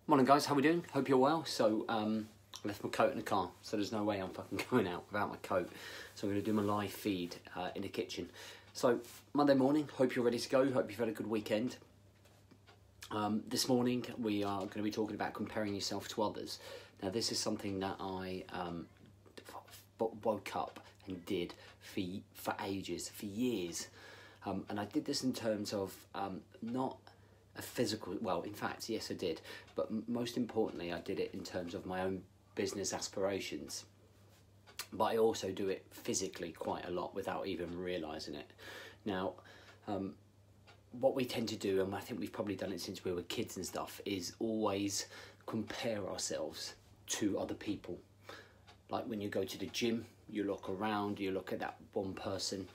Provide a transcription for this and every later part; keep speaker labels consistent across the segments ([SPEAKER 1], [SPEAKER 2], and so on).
[SPEAKER 1] Morning guys, how we doing? Hope you're well. So I left my coat in the car, so there's no way I'm fucking going out without my coat. So I'm going to do my live feed in the kitchen. So Monday morning, hope you're ready to go. Hope you've had a good weekend. This morning we are going to be talking about comparing yourself to others. Now this is something that I woke up and did for ages, for years. And I did this in terms of not a physical, well, in fact, yes, I did. But most importantly, I did it in terms of my own business aspirations. But I also do it physically quite a lot without even realising it. Now, what we tend to do, and I think we've probably done it since we were kids and stuff, is always compare ourselves to other people. Like when you go to the gym, you look around, you look at that one person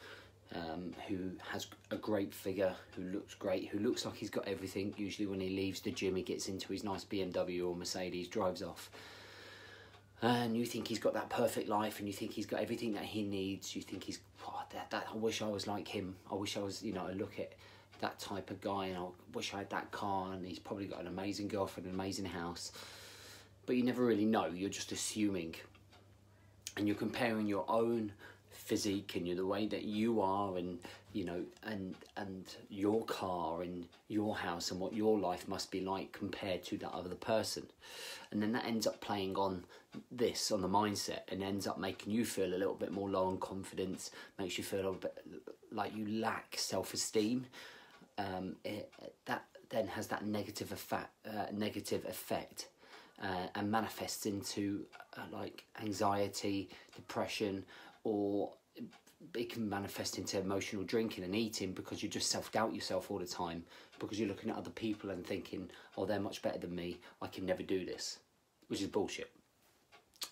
[SPEAKER 1] who has a great figure, who looks great, who looks like he's got everything. Usually when he leaves the gym, he gets into his nice BMW or Mercedes, drives off. And you think he's got that perfect life, and you think he's got everything that he needs. You think he's, oh, I wish I was like him. I wish I was, I look at that type of guy and I wish I had that car, and he's probably got an amazing girlfriend, an amazing house. But you never really know, you're just assuming. And you're comparing your own physique and the way that you are, and and your car and your house and what your life must be like compared to that other person. And then that ends up playing on the mindset, and ends up making you feel a little bit more low on confidence, makes you feel a little bit like you lack self-esteem. That then has that negative effect and manifests into like anxiety, depression, or it can manifest into emotional drinking and eating, because you just self-doubt yourself all the time, because you're looking at other people and thinking, oh, they're much better than me, I can never do this, which is bullshit,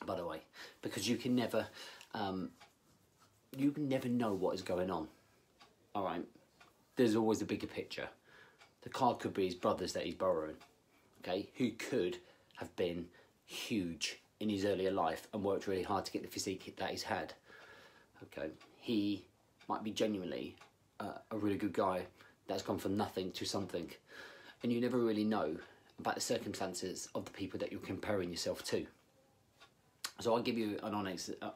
[SPEAKER 1] by the way, because you can never know what is going on. All right, there's always the bigger picture. The card could be his brothers that he's borrowing, okay, who could have been huge in his earlier life and worked really hard to get the physique that he's had. Okay, he might be genuinely a really good guy that's gone from nothing to something, and you never really know about the circumstances of the people that you're comparing yourself to. So I'll give you an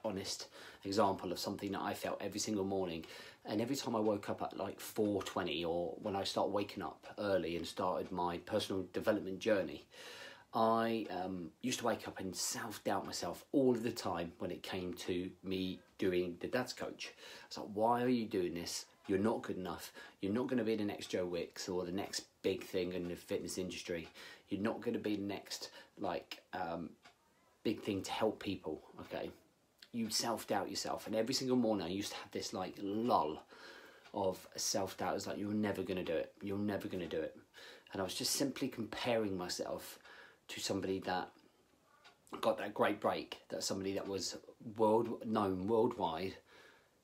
[SPEAKER 1] honest example of something that I felt every single morning, and every time I woke up at like 4:20, or when I start waking up early and started my personal development journey, I used to wake up and self-doubt myself all of the time when it came to me doing the dad's coach. It's like, why are you doing this? You're not good enough. You're not going to be the next Joe Wicks or the next big thing in the fitness industry. You're not going to be the next big thing to help people, okay? You self-doubt yourself. And every single morning I used to have this like lull of self-doubt. It's like, you're never going to do it. You're never going to do it. And I was just simply comparing myself to somebody that got that great break, that somebody that was known worldwide,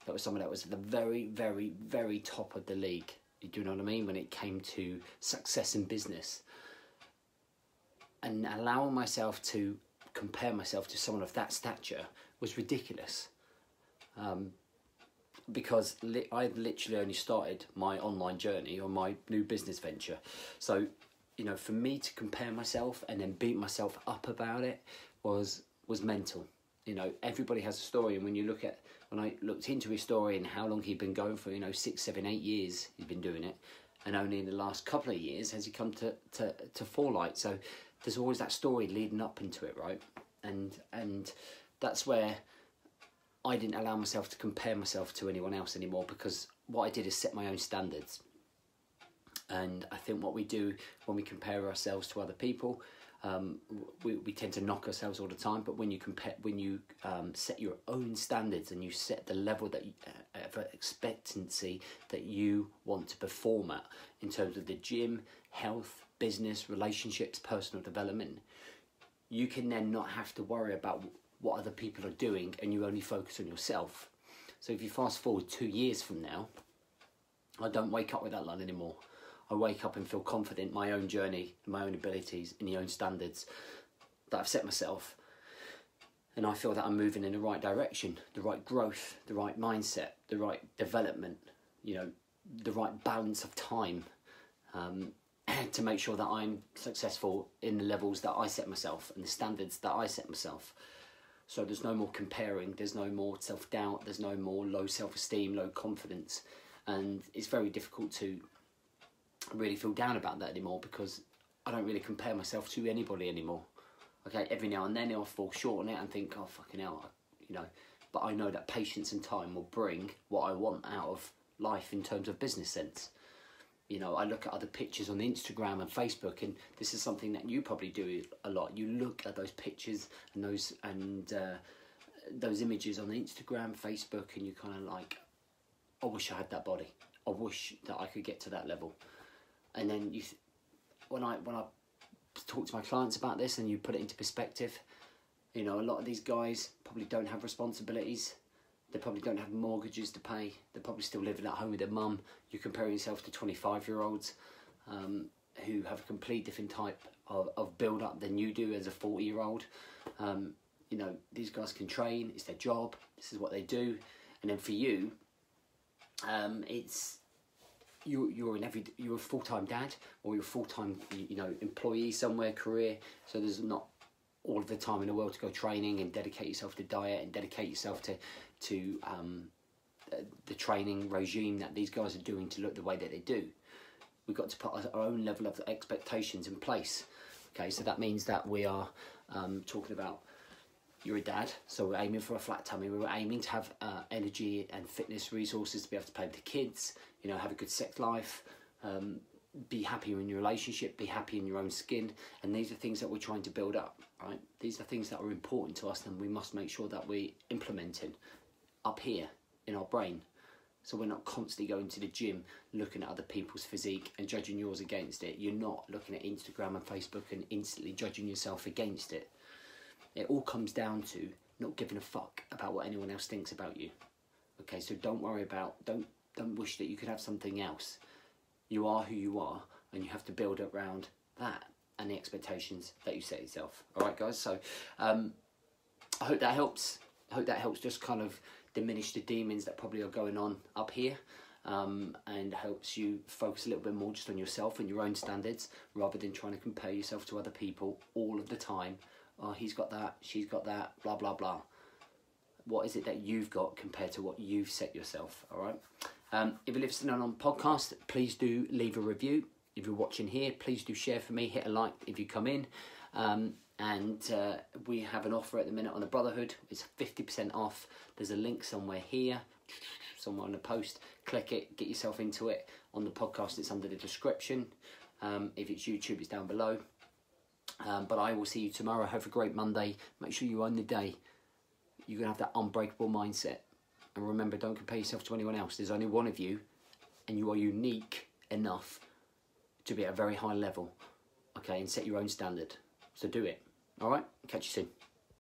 [SPEAKER 1] that was somebody that was at the very, very, very top of the league. Do you know what I mean? When it came to success in business. And allowing myself to compare myself to someone of that stature was ridiculous. Because I literally only started my online journey or my new business venture. So, for me to compare myself and then beat myself up about it was mental. Everybody has a story, and when I looked into his story and how long he'd been going for, 6, 7, 8 years he's been doing it, and only in the last couple of years has he come to forelight. So there's always that story leading up into it, right? And that's where I didn't allow myself to compare myself to anyone else anymore, because what I did is set my own standards. And I think what we do when we compare ourselves to other people, we tend to knock ourselves all the time. But when you set your own standards and you set the level of expectancy that you want to perform at, in terms of the gym, health, business, relationships, personal development, you can then not have to worry about what other people are doing, and you only focus on yourself. So if you fast forward 2 years from now, I don't wake up with that line anymore. I wake up and feel confident in my own journey, in my own abilities, in the own standards that I've set myself. And I feel that I'm moving in the right direction, the right growth, the right mindset, the right development, the right balance of time. to make sure that I'm successful in the levels that I set myself and the standards that I set myself. So there's no more comparing, there's no more self-doubt, there's no more low self-esteem, low confidence. And it's very difficult to really feel down about that anymore, because I don't really compare myself to anybody anymore. Okay, every now and then I'll fall short on it and think, oh, fucking hell, you know. But I know that patience and time will bring what I want out of life in terms of business sense. You know, I look at other pictures on Instagram and Facebook, and this is something that you probably do a lot. You look at those pictures and those images on Instagram, Facebook, and you kind of like, I wish I had that body. I wish that I could get to that level. And then when I talk to my clients about this and you put it into perspective, you know, a lot of these guys probably don't have responsibilities. They probably don't have mortgages to pay. They're probably still living at home with their mum. You're comparing yourself to 25-year-olds who have a complete different type of build-up than you do as a 40-year-old. You know, these guys can train. It's their job. This is what they do. And then for you, it's you're a full-time dad, or you're a full-time, you know, employee somewhere, career. So there's not all of the time in the world to go training and dedicate yourself to diet and dedicate yourself to the training regime that these guys are doing to look the way that they do. We've got to put our own level of expectations in place. Okay, so that means that we are talking about, you're a dad, so we're aiming for a flat tummy. We're aiming to have energy and fitness resources to be able to play with the kids, you know, have a good sex life, be happy in your relationship, be happy in your own skin. And these are things that we're trying to build up, right? These are things that are important to us, and we must make sure that we're implementing up here in our brain. So we're not constantly going to the gym, looking at other people's physique and judging yours against it. You're not looking at Instagram and Facebook and instantly judging yourself against it. It all comes down to not giving a fuck about what anyone else thinks about you. Okay, so don't worry about, don't wish that you could have something else. You are who you are, and you have to build around that and the expectations that you set yourself. All right, guys, so I hope that helps. I hope that helps just kind of diminish the demons that probably are going on up here, and helps you focus a little bit more just on yourself and your own standards, rather than trying to compare yourself to other people all of the time. Oh, he's got that, she's got that, blah, blah, blah. What is it that you've got compared to what you've set yourself, all right? If you're listening on podcast, please do leave a review. If you're watching here, please do share for me, hit a like if you come in. And we have an offer at the minute on the Brotherhood. It's 50% off. There's a link somewhere here, somewhere on the post. Click it, get yourself into it. On the podcast, it's under the description. If it's YouTube, it's down below. But I will see you tomorrow. Have a great Monday. Make sure you own the day. You're going to have that unbreakable mindset. And remember, don't compare yourself to anyone else. There's only one of you, and you are unique enough to be at a very high level, okay, and set your own standard. So do it. All right? Catch you soon.